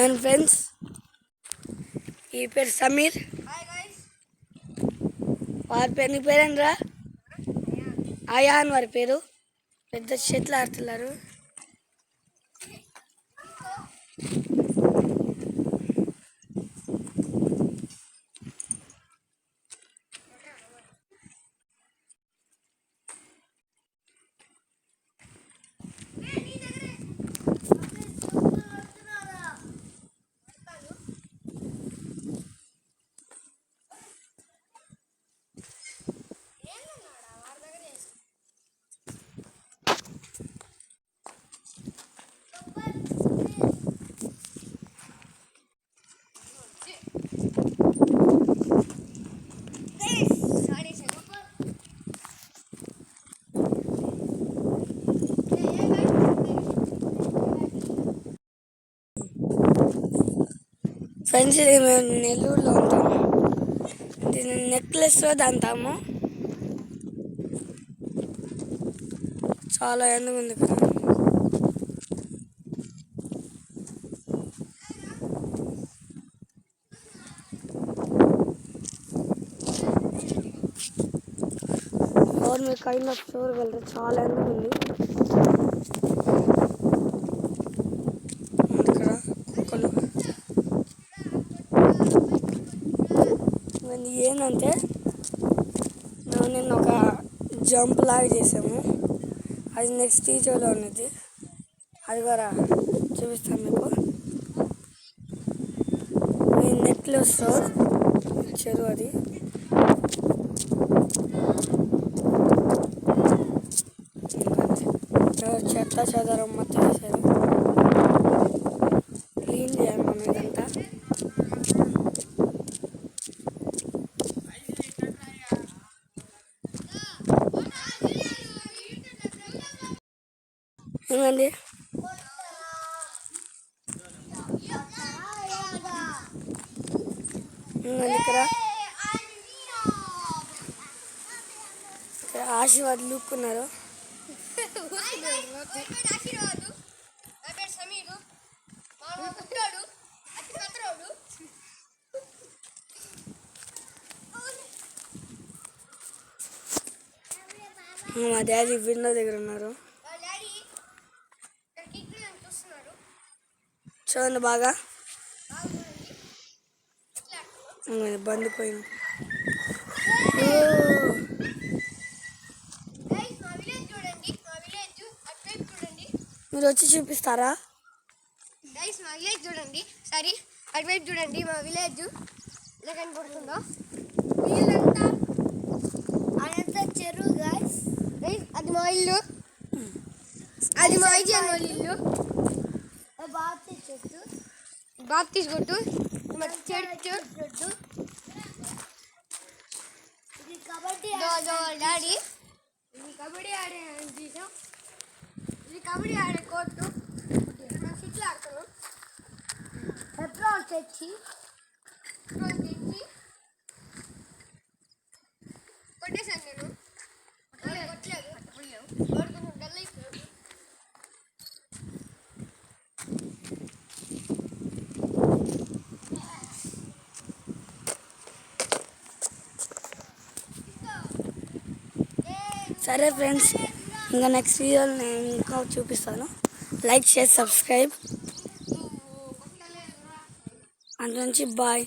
And friends, ఈ పేరు సమీర్. వారి పేరు నీ పేరేంట్రా? అయాన్ వారి పేరు. పెద్ద షెట్లు ఆడుతున్నారు. ఫ్రెండ్స్, ఇది మేము నెల్లూరులో ఉంటాము. దీన్ని నెక్లెస్ రోడ్ అంటాము. చాలా ఎందుకు ఉంది ఇక్కడ. ఎవరు మీరు కైండ్ ఆఫ్ చూడగలరు, చాలా ఎందుకు ఉంది ఇక్కడ కుక్కలు. ఏంటంటే మేము నిన్న ఒక జంప్ లాగా చేసాము. అది నెక్స్ట్ టీచర్లో ఉన్నది. అది కూడా చూపిస్తాను మీకు. ఈ నెక్లెస్ చెరువు అది. చెత్త చెదరం మొత్తం వేసారు. క్లీన్ చేయాలి మనం ఇదంతా. ఏమండి ఇక్కడ ఆశీర్వాద్ లూక్కున్నారు. మా డాడీ విండో దగ్గర ఉన్నారు. చూడండి బాగా బండిపోయింది. మీరు వచ్చి చూపిస్తారా? మా విలేజ్ చూడండి. సరే, అటువైపు చూడండి. మా విలేజ్ ఇలా కనపడుతుందో. వీళ్ళంతా అదంతా చెరువు గాయస్. అది మా ఇల్లు. అది మా ఇల్లు. బాప్తీస్ కొట్టు. చెట్టు. ఇది కబడ్డీ డాడీ. ఇది కబడ్డీ ఆడే తీసాం. ఇది కబడ్డీ ఆడే కోర్టు. సిట్లు ఆడుతున్నాం. పెట్రోల్ తెచ్చి కొట్టేశాను నేను. కొట్టలేదు. కొడుకున్నాం డల్ అయిపోయాడు. సరే ఫ్రెండ్స్, ఇంకా నెక్స్ట్ వీడియోలో నేను ఇంకా చూపిస్తాను. Like, share, subscribe. అందులోంచి బాయ్.